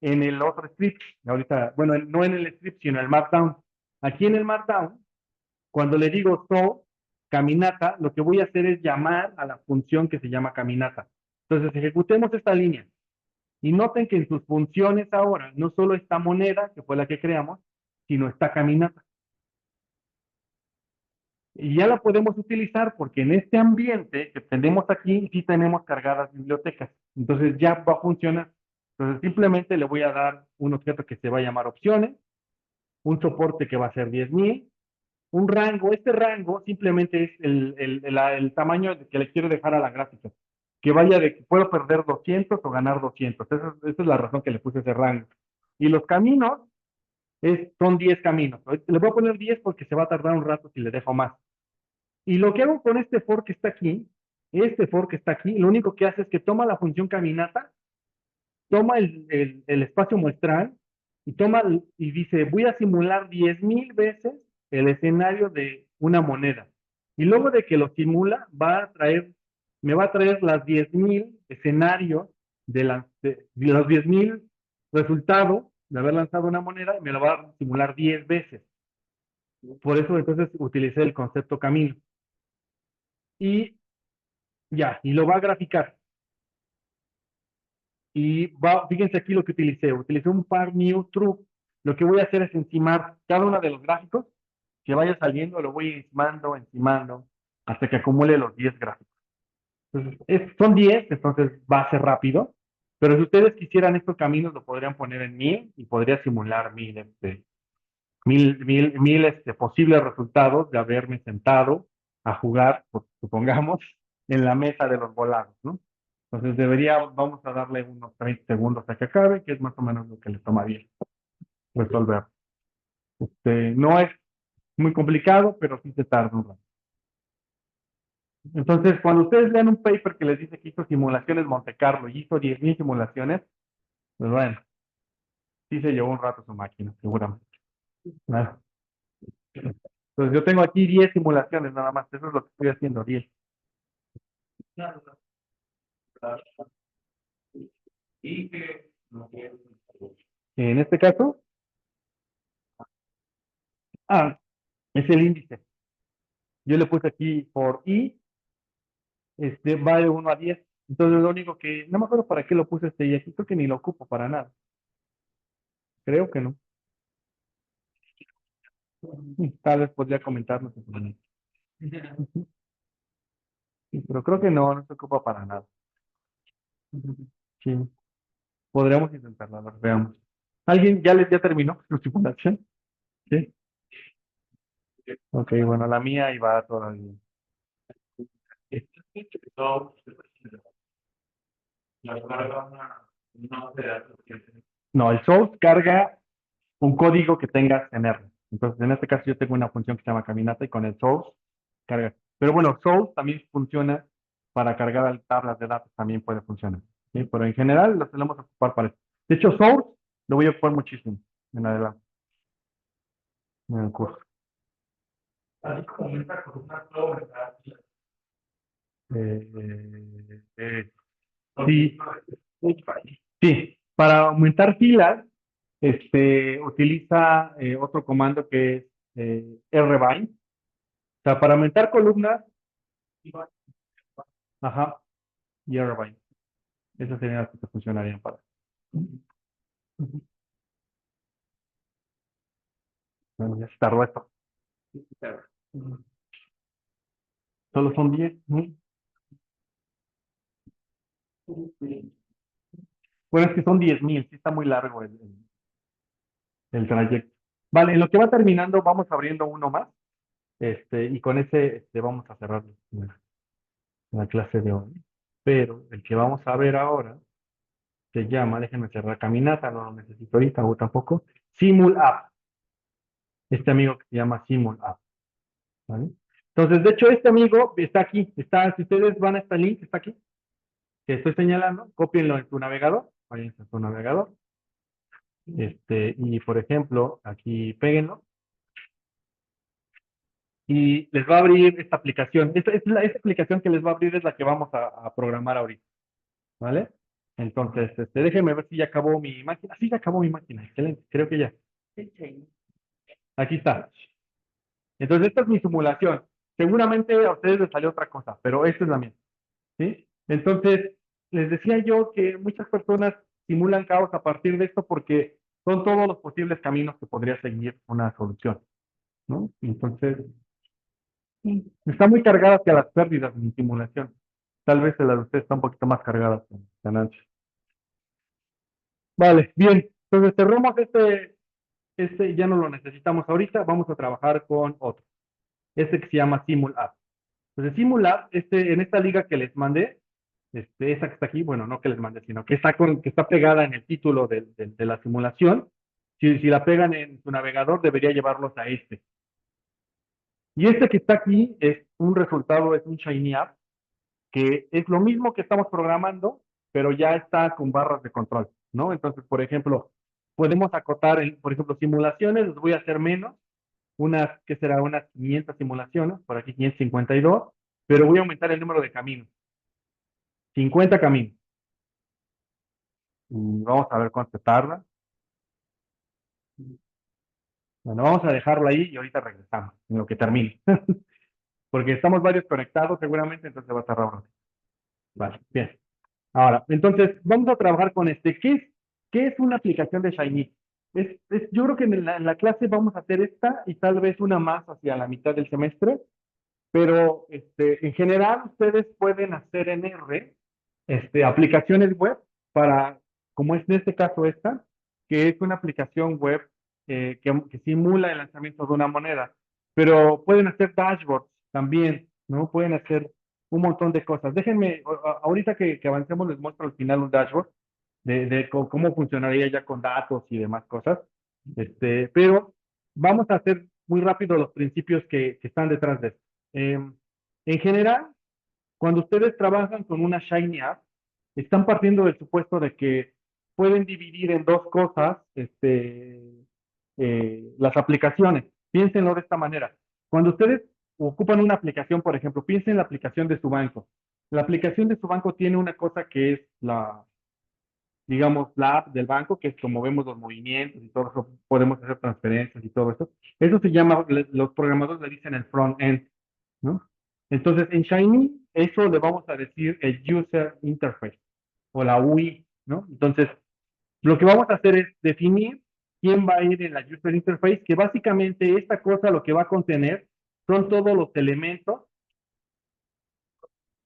en el otro script. Ahorita, bueno, no en el script, sino en el Markdown. Aquí en el Markdown, cuando le digo so, caminata, lo que voy a hacer es llamar a la función que se llama caminata. Entonces, ejecutemos esta línea. Y noten que en sus funciones ahora no solo está moneda, que fue la que creamos, sino está caminata. Y ya la podemos utilizar porque en este ambiente que tenemos aquí, sí tenemos cargadas bibliotecas. Entonces ya va a funcionar. Entonces simplemente le voy a dar un objeto que se va a llamar opciones, un soporte que va a ser 10,000, un rango. Este rango simplemente es el tamaño que le quiero dejar a la gráfica. que vaya de que puedo perder 200 o ganar 200. Esa es la razón que le puse ese rango. Y los caminos son 10 caminos. Le voy a poner 10 porque se va a tardar un rato si le dejo más. Y lo que hago con este for que está aquí, lo único que hace es que toma la función caminata, toma el espacio muestral y y dice, voy a simular 10,000 veces el escenario de una moneda. Y luego de que lo simula, me va a traer las 10,000 escenarios de los 10,000 resultados de haber lanzado una moneda y me lo va a simular 10 veces. Por eso entonces utilicé el concepto camino. Y ya, y lo va a graficar. Fíjense aquí lo que utilicé un par new true. Lo que voy a hacer es encimar cada uno de los gráficos que vaya saliendo, lo voy encimando, hasta que acumule los 10 gráficos. Entonces, son 10, entonces va a ser rápido, pero si ustedes quisieran estos caminos, lo podrían poner en 1000 y podría simular 1000 posibles resultados de haberme sentado a jugar, pues, supongamos, en la mesa de los volados, ¿no? Entonces vamos a darle unos 30 segundos a que acabe, que es más o menos lo que le tomaría resolver. No es muy complicado, pero sí se tarda un rato. Entonces, cuando ustedes lean un paper que les dice que hizo simulaciones Monte Carlo y hizo 10,000 simulaciones, pues bueno, sí se llevó un rato su máquina, seguramente. ¿No? Entonces, yo tengo aquí 10 simulaciones nada más, eso es lo que estoy haciendo, 10. En este caso, es el índice. Yo le puse aquí por I, va de 1 a 10. Entonces, lo único que, no me acuerdo para qué lo puse y aquí, creo que ni lo ocupo para nada. Creo que no. Tal vez podría comentarnos. Sí, pero creo que no se ocupa para nada. Sí, podríamos intentarlo, a ver, veamos. ¿Alguien ya terminó su simulación? Sí. Ok, bueno, la mía ahí va todavía. No, el source carga un código que tengas en R. Entonces, en este caso yo tengo una función que se llama caminata y con el source carga. Pero bueno, source también funciona para cargar tablas de datos, también puede funcionar. ¿Sí? Pero en general lo solemos ocupar para eso. De hecho, source lo voy a ocupar muchísimo en adelante, en el curso. Eh, eh, sí, sí, para aumentar filas, utiliza otro comando que es rbind. O sea, para aumentar columnas, ajá, y rbind. Esas serían las que funcionarían para. Bueno, ya se tardó esto. Solo son 10. Bueno, es que son 10,000, sí está muy largo el trayecto. Vale, en lo que va terminando, vamos abriendo uno más, y con ese vamos a cerrar la clase de hoy. Pero el que vamos a ver ahora se llama, déjenme cerrar caminata, no lo necesito ahorita o tampoco, Simul App. Este amigo que se llama Simul App. ¿Vale? Entonces, de hecho, este amigo está aquí, si ustedes van a este link, está aquí, que estoy señalando, cópienlo en tu navegador, vayan a tu navegador, y por ejemplo, aquí péguenlo, y les va a abrir esta aplicación. Esta aplicación que les va a abrir es la que vamos a programar ahorita, ¿vale? Entonces, déjenme ver si ya acabó mi máquina. Sí, ya acabó mi máquina, excelente, creo que ya. Aquí está. Entonces, esta es mi simulación. Seguramente a ustedes les salió otra cosa, pero esta es la mía, ¿sí? Entonces, les decía yo que muchas personas simulan caos a partir de esto porque son todos los posibles caminos que podría seguir una solución, ¿no? Entonces, está muy cargada hacia las pérdidas en mi simulación. Tal vez la de usted está un poquito más cargada hacia ganancias. Vale, bien. Entonces cerramos ya no lo necesitamos ahorita, vamos a trabajar con otro. Que se llama SimulApp. Entonces SimulApp, en esta liga que les mandé, esa que está aquí, bueno, no que les mande, sino que está pegada en el título de la simulación. Si la pegan en su navegador, debería llevarlos a este. Y este que está aquí es un resultado, es un Shiny App, que es lo mismo que estamos programando, pero ya está con barras de control, ¿no? Entonces, por ejemplo, podemos acotar, por ejemplo, simulaciones, los voy a hacer menos, que será unas 500 simulaciones, por aquí 552, pero voy a aumentar el número de caminos, 50 caminos. Y vamos a ver cuánto tarda. Bueno, vamos a dejarlo ahí y ahorita regresamos, en lo que termine. Porque estamos varios conectados seguramente, entonces va a tardar un ratito. Vale, bien. Ahora, entonces, vamos a trabajar con ¿qué es una aplicación de Shiny? Yo creo que en la clase vamos a hacer esta y tal vez una más hacia la mitad del semestre, pero en general ustedes pueden hacer en R aplicaciones web para, como es en este caso esta, que es una aplicación web que simula el lanzamiento de una moneda, pero pueden hacer dashboards también, ¿no? Pueden hacer un montón de cosas. Déjenme, ahorita que avancemos les muestro al final un dashboard de cómo funcionaría ya con datos y demás cosas. Pero vamos a hacer muy rápido los principios que están detrás de esto. En general, cuando ustedes trabajan con una Shiny App, están partiendo del supuesto de que pueden dividir en dos cosas las aplicaciones. Piénsenlo de esta manera. Cuando ustedes ocupan una aplicación, por ejemplo, piensen en la aplicación de su banco. La aplicación de su banco tiene una cosa que es digamos, la app del banco, que es como vemos los movimientos y todo eso, podemos hacer transferencias y todo eso. Eso se llama, los programadores le dicen el front-end, ¿no? Entonces, en Shiny, eso le vamos a decir el User Interface o la UI, ¿no? Entonces, lo que vamos a hacer es definir quién va a ir en la User Interface, que básicamente esta cosa lo que va a contener son todos los elementos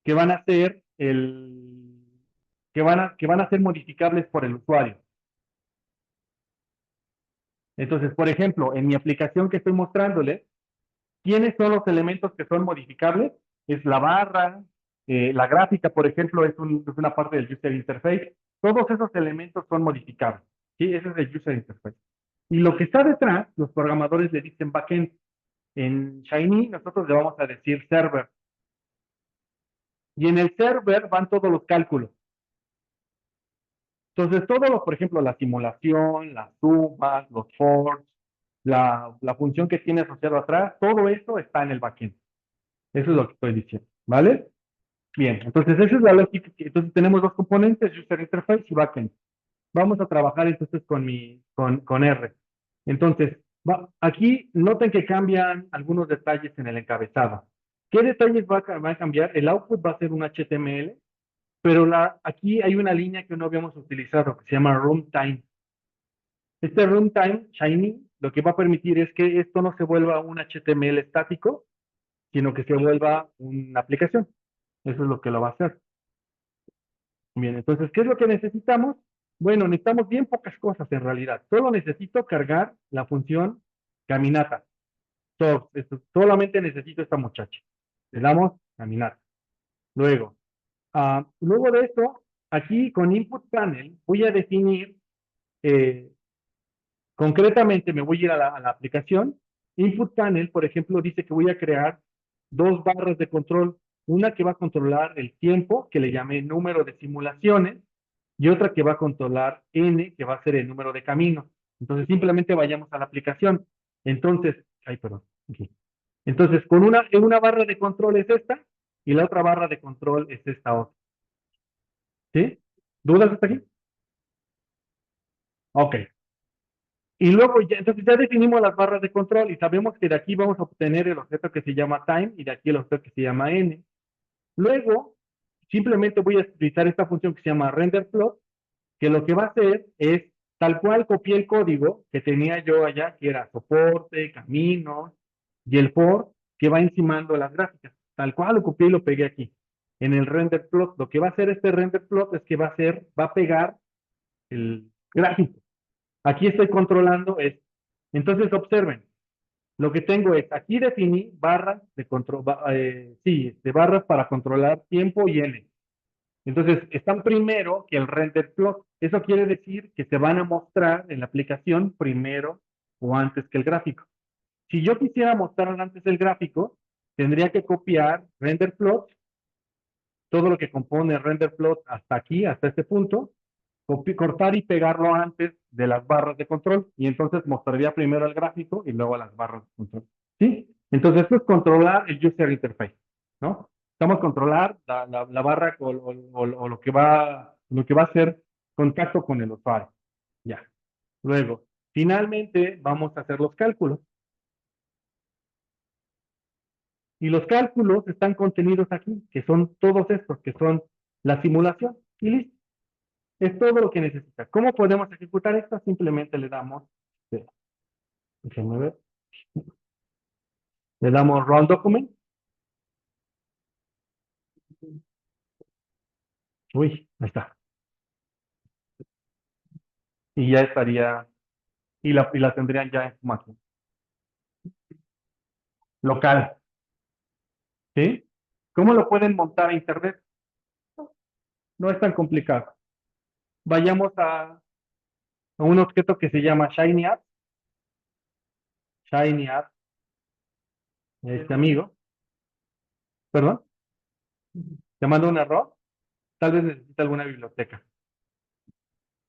que van a ser que van a ser modificables por el usuario. Entonces, por ejemplo, en mi aplicación que estoy mostrándole, ¿quiénes son los elementos que son modificables? Es la barra, la gráfica, por ejemplo, es una parte del user interface. Todos esos elementos son modificables. ¿Sí? Ese es el user interface. Y lo que está detrás, los programadores le dicen backend. En Shiny nosotros le vamos a decir server. Y en el server van todos los cálculos. Entonces, por ejemplo, la simulación, las sumas, los fors, la función que tiene asociado atrás, todo eso está en el backend. Eso es lo que estoy diciendo, ¿vale? Bien, entonces esa es la lógica. Entonces tenemos dos componentes, User Interface y Backend. Vamos a trabajar entonces con R. Entonces, aquí noten que cambian algunos detalles en el encabezado. ¿Qué detalles va a cambiar? El output va a ser un HTML, pero aquí hay una línea que no habíamos utilizado que se llama runtime. Este runtime, Shiny, lo que va a permitir es que esto no se vuelva un HTML estático, sino que se vuelva una aplicación. Eso es lo que lo va a hacer. Bien, entonces, ¿qué es lo que necesitamos? Bueno, necesitamos bien pocas cosas en realidad. Solo necesito cargar la función caminata. Solamente necesito esta muchacha. Le damos caminata. Luego de esto, aquí con input panel voy a definir, eh, concretamente me voy a ir a la aplicación. Input panel, por ejemplo, dice que voy a crear dos barras de control. Una que va a controlar el tiempo, que le llamé número de simulaciones, y otra que va a controlar N, que va a ser el número de caminos. Entonces, simplemente vayamos a la aplicación. Entonces, ay, perdón. Aquí. Entonces, una barra de control es esta y la otra barra de control es esta otra. ¿Sí? ¿Dudas hasta aquí? Ok. Y luego, entonces ya definimos las barras de control y sabemos que de aquí vamos a obtener el objeto que se llama time y de aquí el objeto que se llama N. Luego, simplemente voy a utilizar esta función que se llama renderPlot, que lo que va a hacer es, tal cual copié el código que tenía yo allá, que era soporte, caminos, y el for, que va encimando las gráficas. Tal cual lo copié y lo pegué aquí. En el render plot, lo que va a hacer este render plot es que va a pegar el gráfico. Aquí estoy controlando esto. Entonces, observen, lo que tengo es, aquí definí barras de control, sí, de barras para controlar tiempo y N. Entonces, están primero que el render plot. Eso quiere decir que se van a mostrar en la aplicación primero o antes que el gráfico. Si yo quisiera mostrar antes el gráfico, tendría que copiar render plot, todo lo que compone render plot hasta aquí, hasta este punto, cortar y pegarlo antes de las barras de control. Y entonces mostraría primero el gráfico y luego las barras de control. ¿Sí? Entonces, esto es controlar el user interface, ¿no? Estamos controlar la barra o lo que va a hacer contacto con el usuario. Ya. Luego, finalmente, vamos a hacer los cálculos. Y los cálculos están contenidos aquí, que son todos estos, que son la simulación. Y listo. Es todo lo que necesita. ¿Cómo podemos ejecutar esto? Simplemente le damos, déjenme ver, le damos Run Document. Uy, ahí está. Y ya estaría, y la tendrían ya en su máquina. Local, ¿sí? ¿Cómo lo pueden montar a Internet? No es tan complicado. Vayamos a un objeto que se llama Shiny App. Shiny App, este amigo. ¿Perdón? ¿Te mando un error? Tal vez necesita alguna biblioteca.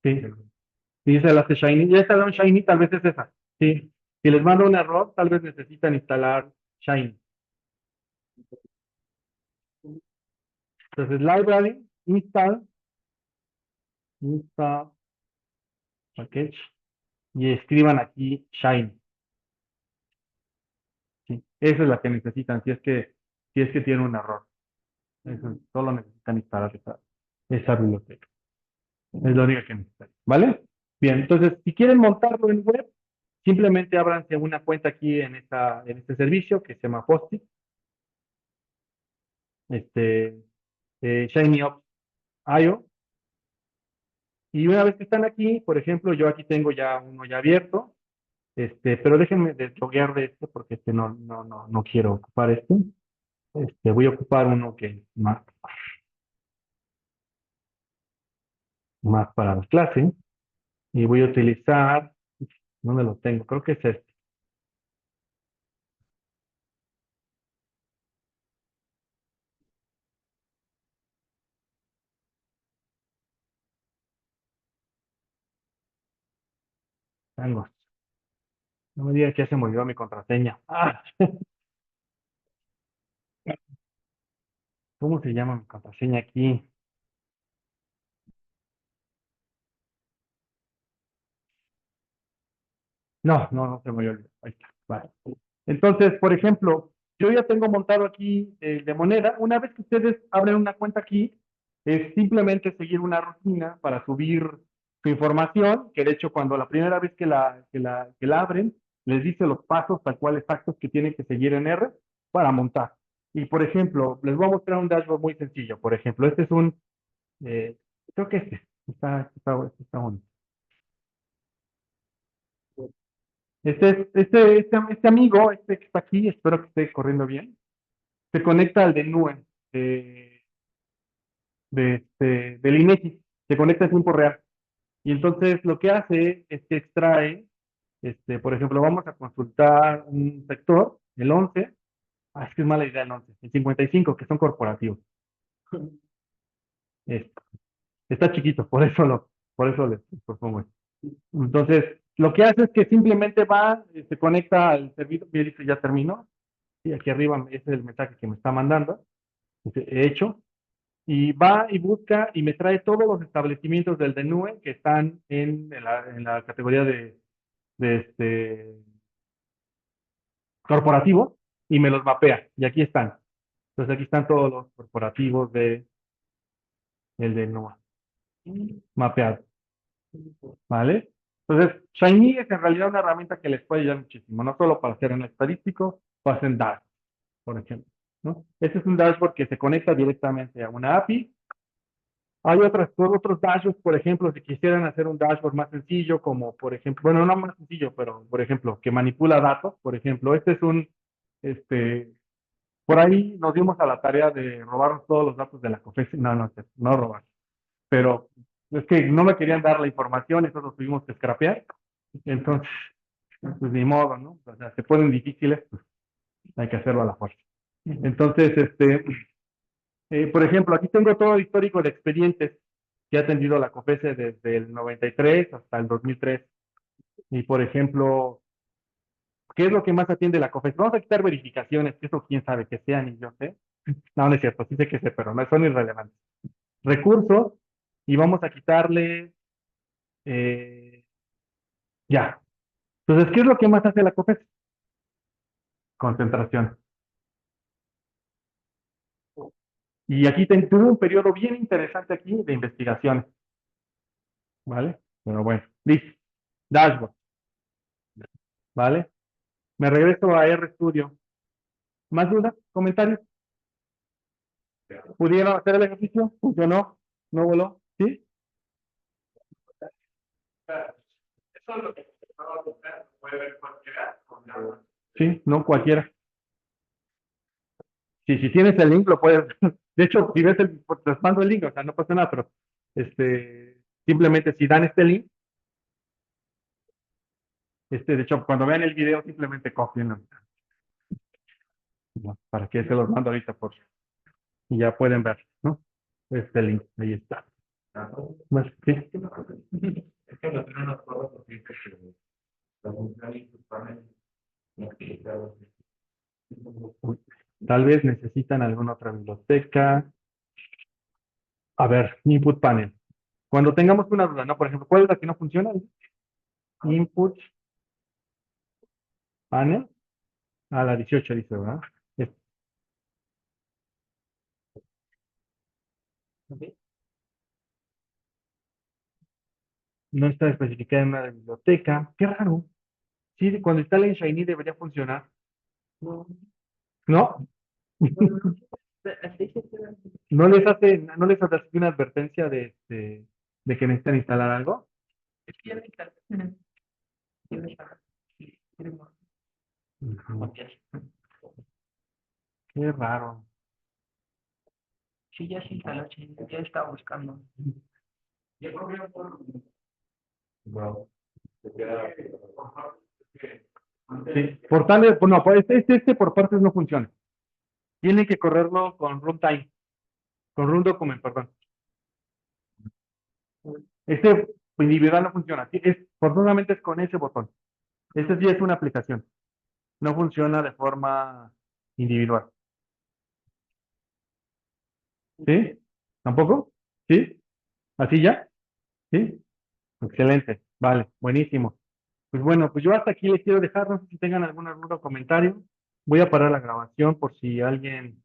Sí. Dice la de Shiny. Ya está un Shiny, tal vez es esa. Sí. Si les mando un error, tal vez necesitan instalar Shiny. Entonces, library, install package, y escriban aquí Shiny. ¿Sí? Esa es la que necesitan, si es que tiene un error. Eso, solo necesitan instalar esa biblioteca. Es lo único que necesitan. ¿Vale? Bien, entonces, si quieren montarlo en web, simplemente ábranse una cuenta aquí en este servicio que se llama Posti, este, ShinyOps.io. Y una vez que están aquí, por ejemplo, yo aquí tengo ya uno ya abierto, pero déjenme desloguear de este porque no quiero ocupar este. Voy a ocupar uno que es más para la clase y voy a utilizar, ¿dónde lo tengo? Creo que es este. Tengo. No me diga que ya se me olvidó mi contraseña. Ah, ¿cómo se llama mi contraseña aquí? No se me olvidó. Ahí está. Vale. Entonces, por ejemplo, yo ya tengo montado aquí de moneda. Una vez que ustedes abren una cuenta aquí, es simplemente seguir una rutina para subir su información, que de hecho cuando la primera vez que la abren, les dice los pasos tal cual exactos que tienen que seguir en R para montar. Y por ejemplo, les voy a mostrar un dashboard muy sencillo. Por ejemplo, este es eh, creo que está bonito. Este amigo, este que está aquí, espero que esté corriendo bien, se conecta al de NUE del INEGI, se conecta en tiempo real. Y entonces lo que hace es que extrae, por ejemplo, vamos a consultar un sector, el 11, es que es mala idea el 11, el 55, que son corporativos. Es- Está chiquito, por eso les propongo esto. Entonces, lo que hace es que simplemente va, se conecta al servidor, me dice ya terminó, y aquí arriba ese es el mensaje que me está mandando, dice, he hecho, y va y busca y me trae todos los establecimientos del DNUE que están en la categoría de corporativo y me los mapea. Y aquí están. Entonces aquí están todos los corporativos del DNUE mapeados. ¿Vale? Entonces, Shiny es en realidad una herramienta que les puede ayudar muchísimo, no solo para hacer en estadístico, para hacer dashboard, por ejemplo. ¿No? Este es un dashboard que se conecta directamente a una API. Hay otros dashboards, por ejemplo, si quisieran hacer un dashboard más sencillo, como por ejemplo, bueno, no más sencillo, pero por ejemplo, que manipula datos, por ejemplo, este es este, Por ahí nos dimos a la tarea de robarnos todos los datos de la COFESE. No, no, no robar. Pero es que no me querían dar la información, entonces tuvimos que scrapear. Entonces, pues ni modo, ¿no? O sea, se ponen difíciles, pues hay que hacerlo a la fuerza. Entonces, por ejemplo, aquí tengo todo el histórico de expedientes que ha atendido la COFESE desde el 93 hasta el 2003. Y, por ejemplo, ¿qué es lo que más atiende la COFESE? Vamos a quitar verificaciones, que eso quién sabe que sean, y yo sé. No, no es cierto, sí sé que sé, pero no son irrelevantes. Recursos, y vamos a quitarle, eh, ya. Entonces, ¿qué es lo que más hace la COFESE? Concentración. Y aquí tuve un periodo bien interesante aquí de investigaciones, ¿vale? Pero bueno, listo. Dashboard, ¿vale? Me regreso a RStudio. ¿Más dudas? ¿Comentarios? ¿Pudieron hacer el ejercicio? ¿Funcionó? ¿No voló? ¿Sí? Eso es lo que puede ver cualquiera. Sí, no cualquiera. Si tienes el link, lo puedes. De hecho, si ves pues, les mando el link, o sea, no pasa nada, pero simplemente si dan este link, de hecho, cuando vean el video, simplemente copienlo, ¿no? Para que se los mando ahorita por y ya pueden ver, ¿no? Este link, ahí está. Bueno, sí. Es que no tienen las pruebas porque la función y sus paneles no explicados. Tal vez necesitan alguna otra biblioteca. A ver, input panel. Cuando tengamos una duda, ¿no? Por ejemplo, ¿cuál es la que no funciona? Input panel. A la 18 dice, ¿verdad? Es- No está especificada en una biblioteca. Qué raro. Sí, cuando instala en Shiny debería funcionar. ¿No? ¿No les hace así una advertencia de que necesitan instalar algo? Ujú. Qué raro. Sí, ya se instaló, sí, ya estaba buscando. Wow. Sí, portales, bueno, pues este por partes no funciona. Tiene que correrlo con runtime, con run document, perdón. Este individual no funciona. Sí, forzosamente es con ese botón. Este sí es una aplicación. No funciona de forma individual. ¿Sí? ¿Tampoco? ¿Sí? ¿Así ya? ¿Sí? Excelente. Vale, buenísimo. Pues bueno, pues yo hasta aquí les quiero dejar. No sé si tengan alguna duda o comentario. Voy a parar la grabación por si alguien